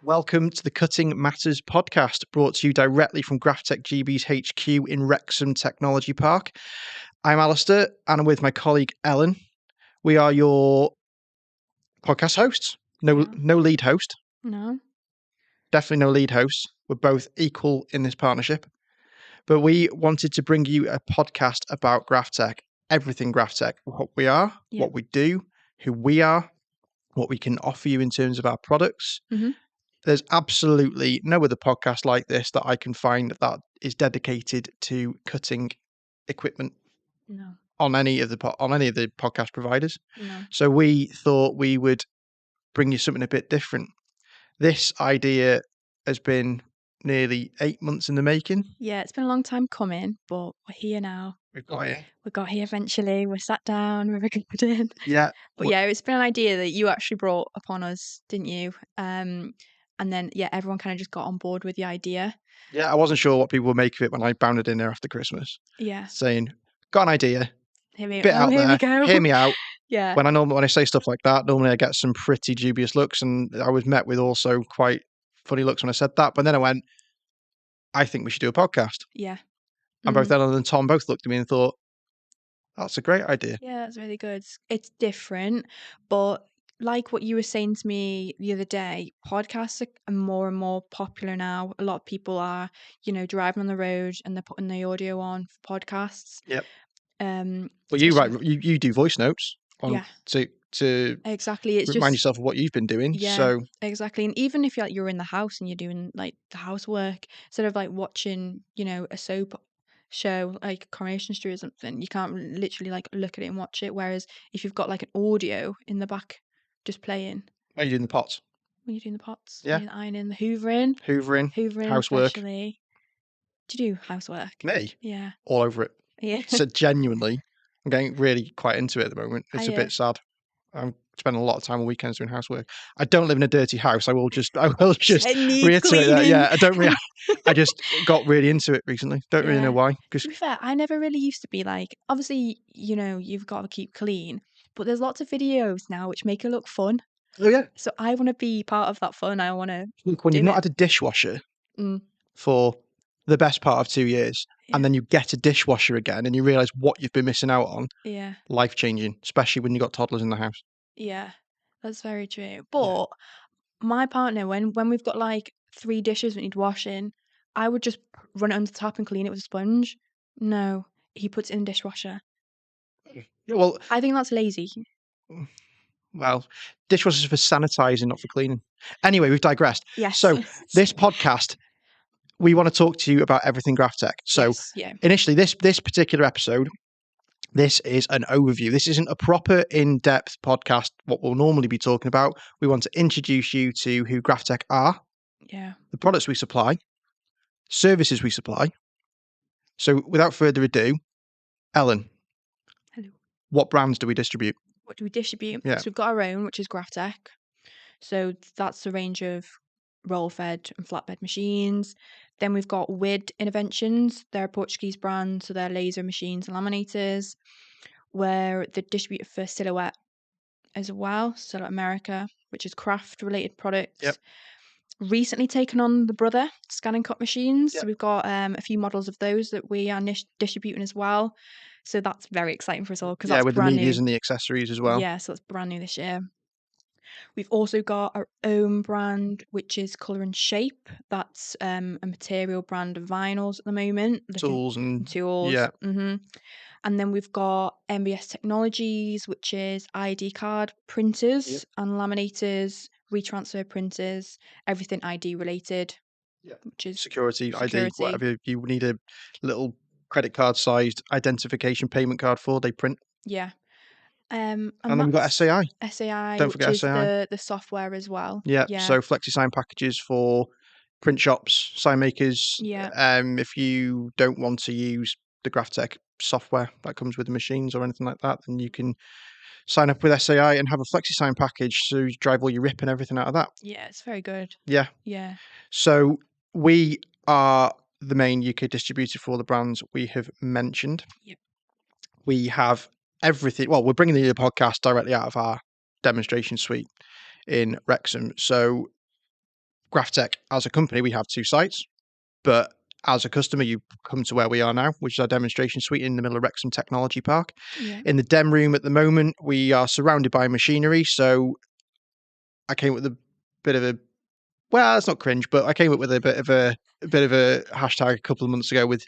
Welcome to the Cutting Matters podcast, brought to you directly from Graphtec GB's HQ in Wrexham Technology Park. I'm Alistair, and I'm with my colleague Ellen. We are your podcast hosts. No lead host. No. Definitely no lead host. We're both equal in this partnership. But we wanted to bring you a podcast about Graphtec, everything Graphtec, what we are, what we do, who we are, what we can offer you in terms of our products. Mm-hmm. There's absolutely no other podcast like this that I can find that is dedicated to cutting equipment on any of the podcast providers. No. So we thought we would bring you something a bit different. This idea has been nearly 8 months in the making. Yeah, it's been a long time coming, but we're here now. We got here Eventually. We're sat down, we're recording. Yeah. But yeah, it's been an idea that you actually brought upon us, didn't you? And then, everyone kind of just got on board with the idea. Yeah, I wasn't sure what people would make of it when I bounded in there after Christmas. Yeah. Saying, got an idea. Hear me out. Yeah. When I say stuff like that, normally I get some pretty dubious looks, and I was met with also quite funny looks when I said that. But then I went, I think we should do a podcast. Yeah. And both Ellen and Tom both looked at me and thought, that's a great idea. Yeah, that's really good. It's different, but like what you were saying to me the other day, podcasts are more and more popular now. A lot of people are, driving on the road and they're putting the audio on for podcasts. Yep. Well, you do voice notes on to exactly. It's remind yourself of what you've been doing. Yeah, so exactly. And even if you're in the house and you're doing like the housework, instead of like watching, a soap show like Coronation Street or something, you can't literally like look at it and watch it. Whereas if you've got like an audio in the back just playing. When you're doing the pots. When you're doing the pots. Yeah. The ironing, the hoovering. Housework. Especially. Do you do housework? Me? Yeah. All over it. Yeah. So genuinely, I'm getting really quite into it at the moment. It's a bit sad. I'm spending a lot of time on weekends doing housework. I don't live in a dirty house. I will just reiterate that. Yeah, I just got really into it recently. Don't really know why. To be fair, I never really used to be like, obviously, you've got to keep clean, but there's lots of videos now which make it look fun. Oh yeah. So I want to be part of that fun. I want to. Look, when you've not had a dishwasher for the best part of 2 years, and then you get a dishwasher again, and you realise what you've been missing out on. Yeah. Life changing, especially when you've got toddlers in the house. Yeah, that's very true. But my partner, when we've got like 3 dishes that need washing, I would just run it under the tap and clean it with a sponge. No, he puts it in the dishwasher. Yeah, well, I think that's lazy. Well, dishwashers are for sanitising, not for cleaning. Anyway, we've digressed. Yes. So this podcast, we want to talk to you about everything Graphtec. So initially, this particular episode, this is an overview. This isn't a proper in-depth podcast, what we'll normally be talking about. We want to introduce you to who Graphtec are, the products we supply, services we supply. So without further ado, Ellen. Hello. What brands do we distribute? What do we distribute? Yeah. So we've got our own, which is Graphtec. So that's a range of roll-fed and flatbed machines. Then we've got WID Interventions. They're a Portuguese brand, so they're laser machines and laminators. We're the distributor for Silhouette as well, Silhouette America, which is craft-related products. Yep. Recently taken on the Brother scan and cut machines. Yep. So we've got a few models of those that we are distributing as well. So that's very exciting for us all because that's with brand the medias new. and the accessories as well. Yeah, so that's brand new this year. We've also got our own brand, which is Colour and Shape. That's a material brand of vinyls at the moment. Tools. Yeah. Mm-hmm. And then we've got MBS Technologies, which is ID card printers and laminators, retransfer printers, everything ID related. Yeah. Which is security, ID, whatever you need a little credit card sized identification payment card for, they print. Yeah. And then we've got SAI. SAI, Don't forget which is SAI. the software as well. Yeah. So FlexiSign packages for print shops, sign makers. Yeah. If you don't want to use the Graphtec software that comes with the machines or anything like that, then you can sign up with SAI and have a FlexiSign package, so you drive all your RIP and everything out of that. Yeah, it's very good. Yeah. Yeah. So we are the main UK distributor for all the brands we have mentioned. Yep. We have everything. Well, we're bringing the podcast directly out of our demonstration suite in Wrexham. So Graphtec, as a company, we have 2 sites, but as a customer, you come to where we are now, which is our demonstration suite in the middle of Wrexham Technology Park. Yeah. In the dem room at the moment, we are surrounded by machinery. So I came with a bit of a, well, it's not cringe, but I came up with a bit of a hashtag a couple of months ago with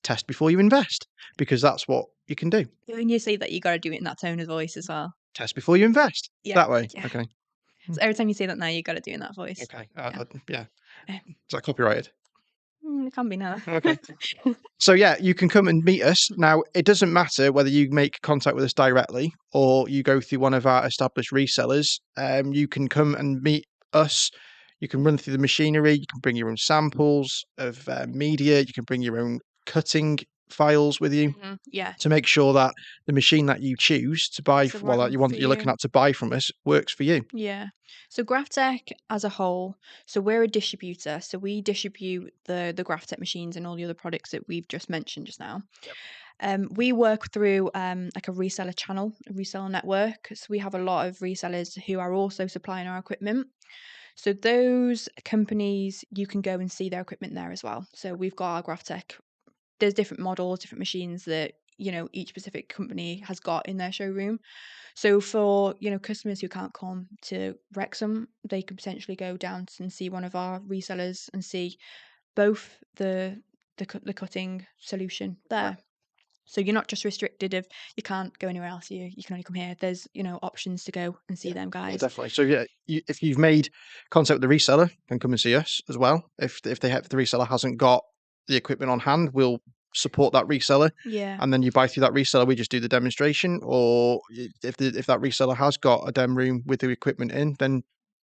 test before you invest, because that's what you can do. When you say that, you got to do it in that tone of voice as well. Test before you invest. Yeah. That way. Yeah. Okay. So every time you say that now, you got to do it in that voice. Okay. Yeah. Is that copyrighted? It can be now. Okay. So yeah, you can come and meet us. Now, it doesn't matter whether you make contact with us directly or you go through one of our established resellers. You can come and meet us. You can run through the machinery. You can bring your own samples of media. You can bring your own cutting files with you. Yeah. To make sure that the machine that you choose to buy, It's the well, right that you want, one for you're looking you. at to buy from us, works for you. Yeah. So Graphtec as a whole, so we're a distributor. So we distribute the Graphtec machines and all the other products that we've just mentioned just now. We work through like a reseller channel, a reseller network. So we have a lot of resellers who are also supplying our equipment. So those companies, you can go and see their equipment there as well. So we've got our Graphtec. There's different models, different machines that each specific company has got in their showroom. So for customers who can't come to Wrexham, they could potentially go down and see one of our resellers and see both the cutting solution there. So you're not just restricted if you can't go anywhere else. You can only come here. There's options to go and see them guys. Definitely. So yeah, if you've made contact with the reseller, then come and see us as well. If the reseller hasn't got the equipment on hand, we'll support that reseller. Yeah. And then you buy through that reseller. We just do the demonstration. Or if that reseller has got a dem room with the equipment in, then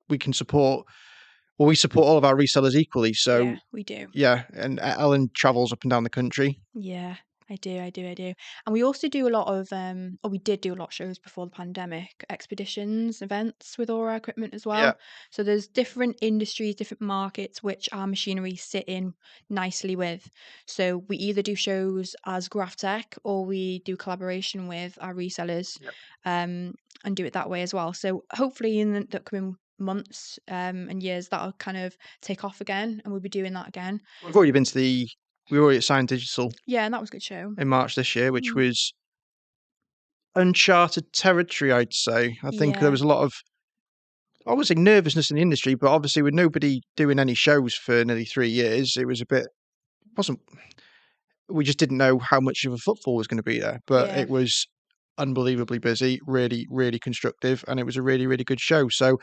we can support. Well, we support all of our resellers equally. So yeah, we do. Yeah, and Ellen travels up and down the country. Yeah, I do. And we also do a lot of or we did do a lot of shows before the pandemic, expeditions, events with all our equipment as well. Yeah. So there's different industries, different markets which our machinery sit in nicely with. So we either do shows as Graphtec or we do collaboration with our resellers and do it that way as well. So hopefully in the upcoming months and years that'll kind of take off again and we'll be doing that again. We've already been to we were already at Science Digital. Yeah, and that was a good show. In March this year, which was uncharted territory, I'd say. I think there was a lot of, I would say, nervousness in the industry, but obviously with nobody doing any shows for nearly 3 years, it was we just didn't know how much of a footfall was going to be there, but it was unbelievably busy, really, really constructive, and it was a really, really good show. So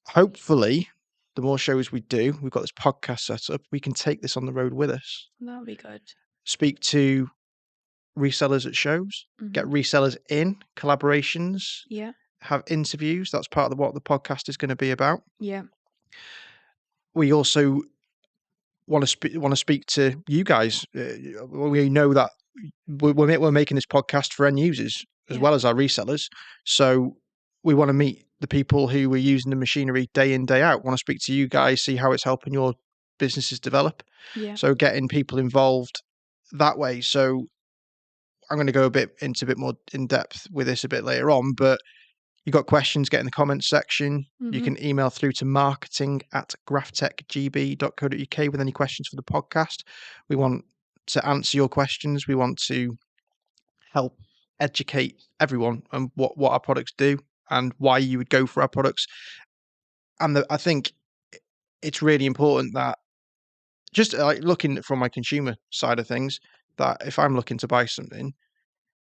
hopefully the more shows we do, we've got this podcast set up, we can take this on the road with us. That'll be good. Speak to resellers at shows, get resellers in, collaborations, have interviews. That's part of what the podcast is going to be about. Yeah. We also want to speak to you guys. We know that we're making this podcast for end users as well as our resellers. So we want to meet the people who are using the machinery day in, day out. Want to speak to you guys, see how it's helping your businesses develop. Yeah. So getting people involved that way. So I'm going to go a bit more in depth with this a bit later on, but you got questions, get in the comments section. You can email through to marketing@graphtecgb.co.uk with any questions for the podcast. We want to answer your questions. We want to help educate everyone on what our products do and why you would go for our products. And I think it's really important that, just like looking from my consumer side of things, that if I'm looking to buy something,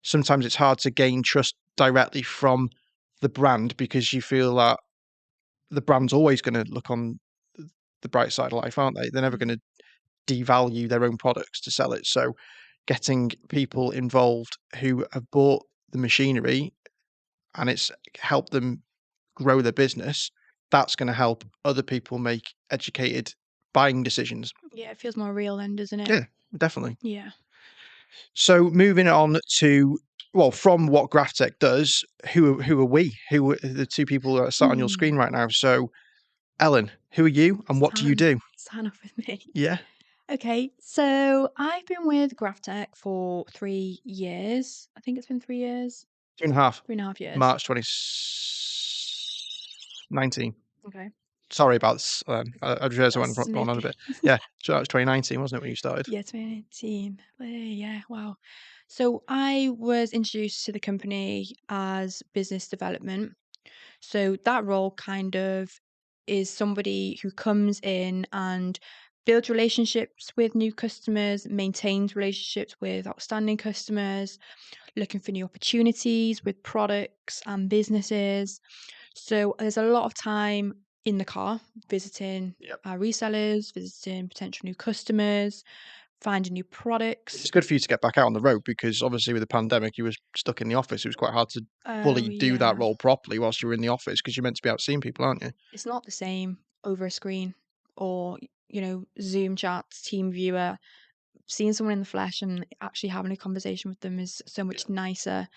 sometimes it's hard to gain trust directly from the brand because you feel that the brand's always going to look on the bright side of life, aren't they? They're never going to devalue their own products to sell it. So getting people involved who have bought the machinery and it's helped them grow their business, that's going to help other people make educated buying decisions. Yeah, it feels more real then, doesn't it? Yeah, definitely. Yeah. So moving on to, well, from what Graphtec does, who are we? Who are the two people that are sat on your screen right now? So Ellen, who are you and what do you do? Sign off with me. Yeah. Okay, so I've been with Graphtec for 3 years. I think it's been 3 years. 2.5. 3.5 years. March 2019. Okay. Sorry about this. I realised I went on a bit. Yeah, so that was 2019, wasn't it, when you started? Yeah, 2018. Yeah, wow. So I was introduced to the company as business development. So that role kind of is somebody who comes in and builds relationships with new customers, maintains relationships with outstanding customers, looking for new opportunities with products and businesses. So there's a lot of time in the car visiting our resellers, visiting potential new customers, finding new products. It's good for you to get back out on the road because obviously with the pandemic you were stuck in the office. It was quite hard to fully do that role properly whilst you were in the office because you're meant to be out seeing people, aren't you? It's not the same over a screen or, Zoom chats, team viewer. Seeing someone in the flesh and actually having a conversation with them is so much nicer.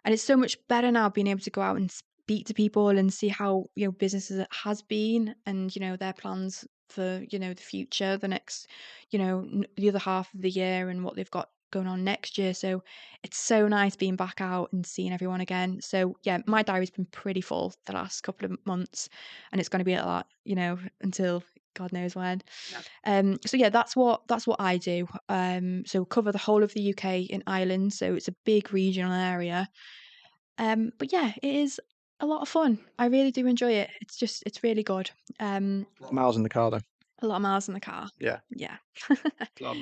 And it's so much better now being able to go out and speak to people and see how, businesses has been and, their plans for, the future, the next, the other half of the year and what they've got going on next year. So it's so nice being back out and seeing everyone again. So yeah, my diary's been pretty full the last couple of months and it's going to be like that, until God knows when. So yeah, that's what I do. So cover the whole of the UK and Ireland. So it's a big regional area. But yeah, it is a lot of fun. I really do enjoy it. It's really good. A lot of miles in the car though. A lot of miles in the car. Yeah. Yeah. God.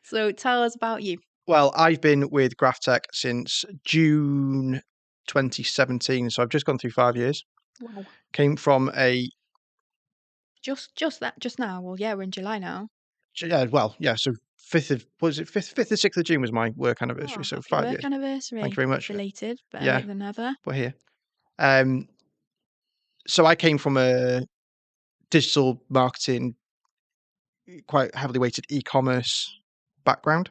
So tell us about you. Well, I've been with Graphtec since June 2017, so I've just gone through 5 years. Wow. Came from a just now. Well, yeah, we're in July now. Yeah. So 5th or 6th of June was my work anniversary. So Happy 5 work years. anniversary. Thank you very much. Belated, better Yeah, late than never. we're here. So I came from a digital marketing, quite heavily weighted e-commerce background.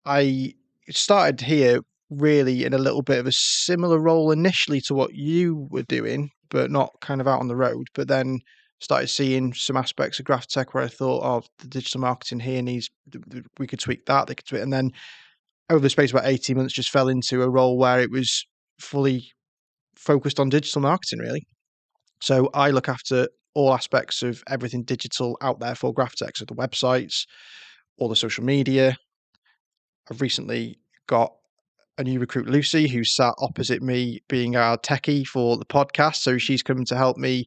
I started here really in a little bit of a similar role initially to what you were doing, but not kind of out on the road. But then started seeing some aspects of Graphtec where I thought, oh, the digital marketing here needs, we could tweak that, they could tweak. And then over the space of about 18 months, just fell into a role where it was fully focused on digital marketing, really. So I look after all aspects of everything digital out there for Graphtec. So the websites, all the social media. I've recently got a new recruit, Lucy, who's sat opposite me being our techie for the podcast. So she's come to help me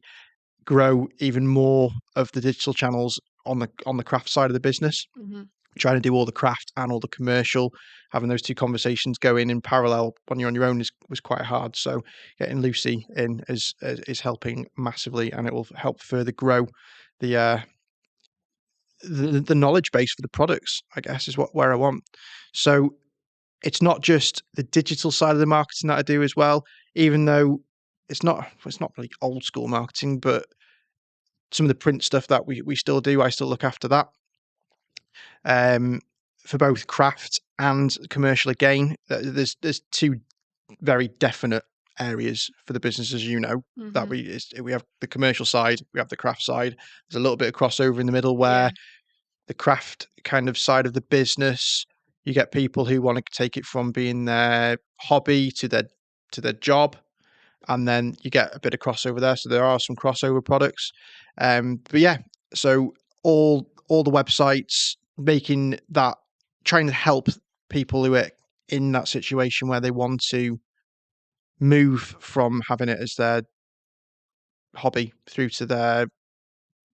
grow even more of the digital channels on the craft side of the business. Mm-hmm. Trying to do all the craft and all the commercial, having those two conversations going in parallel when you're on your own was quite hard. So getting Lucy in is helping massively, and it will help further grow the knowledge base for the products, I guess, is where I want. So it's not just the digital side of the marketing that I do as well, even though it's not really old school marketing, but some of the print stuff that we still do, I still look after that. For both craft and commercial, again, there's two very definite areas for the business, as you know, that we have the commercial side, we have the craft side. There's a little bit of crossover in the middle where the craft kind of side of the business, you get people who want to take it from being their hobby to their job, and then you get a bit of crossover there. So there are some crossover products, but yeah. So all the websites, trying to help people who are in that situation where they want to move from having it as their hobby through to their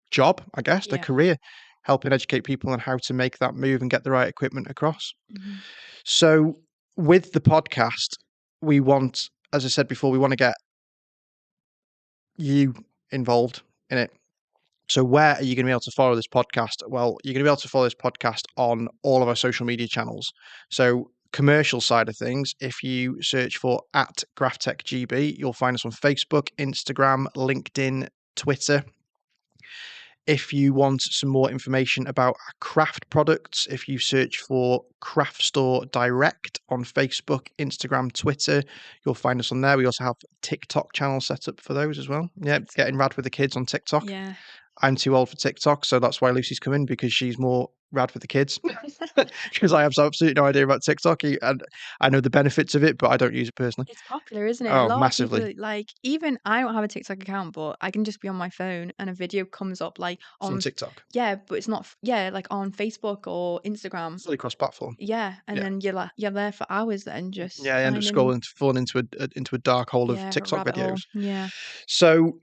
job, I guess, their career, helping educate people on how to make that move and get the right equipment across. Mm-hmm. So with the podcast, we want, as I said before, we want to get you involved in it. So where are you going to be able to follow this podcast? Well, you're going to be able to follow this podcast on all of our social media channels. So commercial side of things, if you search for @Graphtec GB, you'll find us on Facebook, Instagram, LinkedIn, Twitter. If you want some more information about craft products, if you search for Craft Store Direct on Facebook, Instagram, Twitter, you'll find us on there. We also have a TikTok channel set up for those as well. Yeah, getting rad with the kids on TikTok. Yeah. I'm too old for TikTok, so that's why Lucy's coming, because she's more rad with the kids. Because I have absolutely no idea about TikTok, and I know the benefits of it, but I don't use it personally. It's popular, isn't it? A Oh, lot of massively. people, like, even I don't have a TikTok account, but I can just be on my phone and a video comes up, like, From on TikTok. yeah, but it's not yeah, like, on Facebook or Instagram. Fully cross-platform. Yeah, and Yeah. then you're there for hours then just Yeah, I end up finding falling into a dark hole of yeah, a TikTok rabbit hole. videos. Yeah. So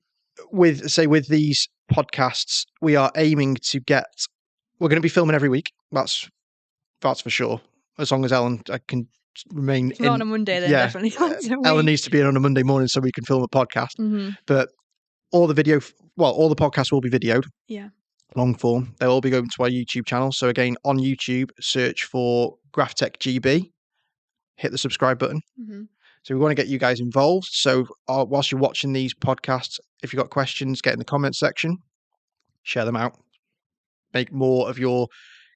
with these podcasts, we are aiming to we're going to be filming every week. That's for sure. As long as Ellen can remain If not on a Monday, then yeah, definitely once a Ellen week. needs to be in on a Monday morning so we can film a podcast. Mhm. But all the podcasts will be videoed. Yeah. Long form. They'll all be going to our YouTube channel. So again, on YouTube, search for Graphtec GB. Hit the subscribe button. Mhm. So we want to get you guys involved. So whilst you're watching these podcasts, if you've got questions, get in the comments section, share them out. Make more of your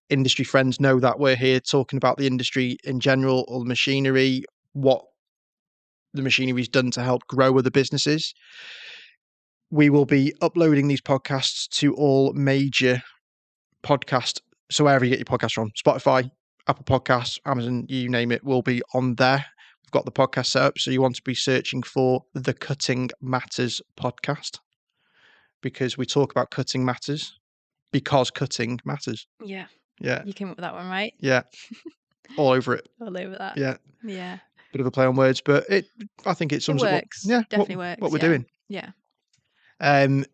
industry friends know that we're here talking about the industry in general, or the machinery, what the machinery's done to help grow other businesses. We will be uploading these podcasts to all major podcast. So wherever you get your podcast from, Spotify, Apple Podcasts, Amazon, you name it, will be on there. We've got the podcast set up. So you want to be searching for the Cutting Matters podcast, because we talk about cutting matters, because cutting matters. Yeah. Yeah. You came up with that one, right? Yeah. All over it. All over that. Yeah. Yeah. Bit of a play on words, but I think it sums It up works. Definitely works. what we're doing. Yeah. Again,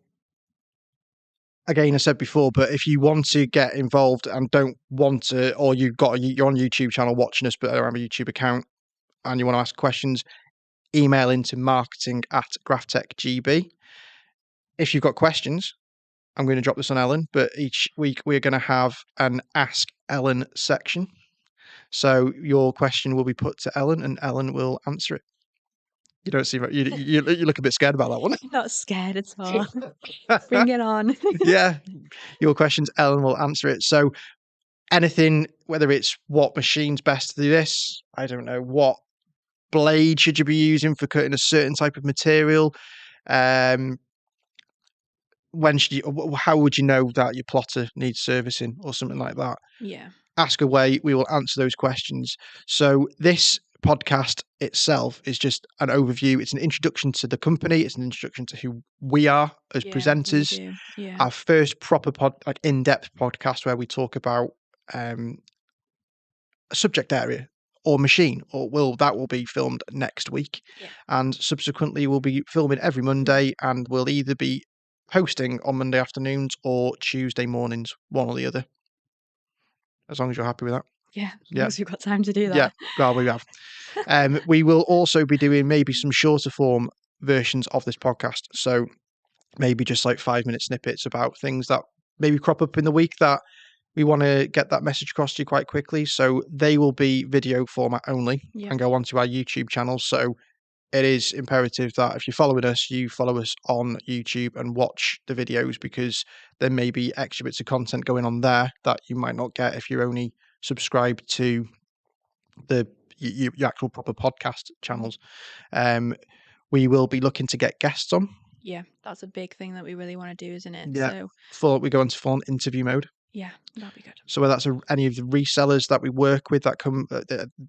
I said before, but if you want to get involved and don't want to, or you're on YouTube channel watching us but don't have a YouTube account and you want to ask questions, email into marketing@Graphtec GB. If you've got questions, I'm going to drop this on Ellen, but each week we're going to have an Ask Ellen section. So your question will be put to Ellen and Ellen will answer it. You don't seem you look a bit scared about that one. Not scared at all. Bring it on. Yeah. Your questions, Ellen will answer it. So anything, whether it's what machine's best to do this, I don't know, what blade should you be using for cutting a certain type of material, when should you, how would you know that your plotter needs servicing or something like that? Yeah. Ask away, we will answer those questions. So this podcast itself is just an overview. It's an introduction to the company. It's an introduction to who we are as presenters. Yeah. Our first proper in-depth podcast where we talk about a subject area or machine, that will be filmed next week. Yeah. And subsequently we'll be filming every Monday, and we'll either be hosting on Monday afternoons or Tuesday mornings, one or the other. As long as you're happy with that. Yeah, as long as we've got time to do that. Yeah, well, we have. We will also be doing maybe some shorter form versions of this podcast. So maybe just like 5-minute snippets about things that maybe crop up in the week that we want to get that message across to you quite quickly. So they will be video format only and go onto our YouTube channel. So it is imperative that if you're following us, you follow us on YouTube and watch the videos, because there may be extra bits of content going on there that you might not get if you're only subscribed to your actual proper podcast channels. We will be looking to get guests on. Yeah, that's a big thing that we really want to do, isn't it? Yeah. We go into full interview mode. Yeah, that'd be good. So whether that's any of the resellers that we work with that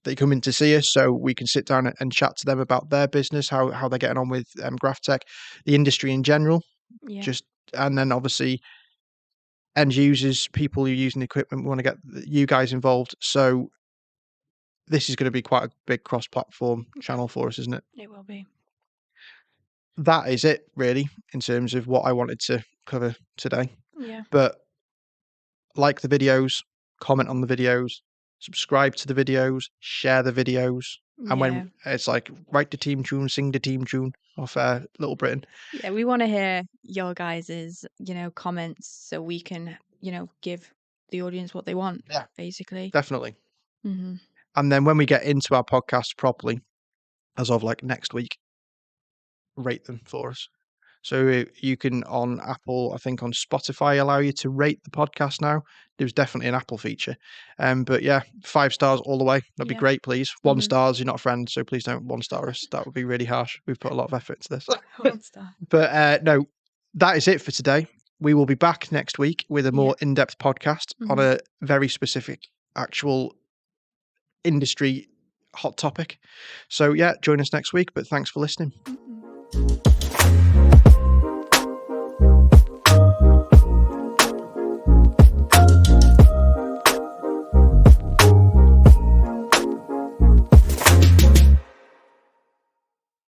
they come in to see us, so we can sit down and chat to them about their business, how they're getting on with Graphtec, the industry in general. Yeah. And then obviously end users, people who are using the equipment, we want to get you guys involved. So this is going to be quite a big cross-platform channel for us, isn't it? It will be. That is it, really, in terms of what I wanted to cover today. Yeah. But like the videos, comment on the videos, subscribe to the videos, share the videos. And when it's like, write the team tune, sing the team tune off Little Britain. Yeah, we want to hear your guys's, comments so we can, give the audience what they want. Yeah, basically. Definitely. Mm-hmm. And then when we get into our podcast properly, as of like next week, rate them for us. So you can, on Apple, I think on Spotify, allow you to rate the podcast now. There's definitely an Apple feature. But yeah, 5 stars all the way. That'd be great, please. 1 stars, you're not a friend, so please don't 1-star us. That would be really harsh. We've put a lot of effort into this. 1 star. But no, that is it for today. We will be back next week with a more in-depth podcast on a very specific actual industry hot topic. So yeah, join us next week, but thanks for listening.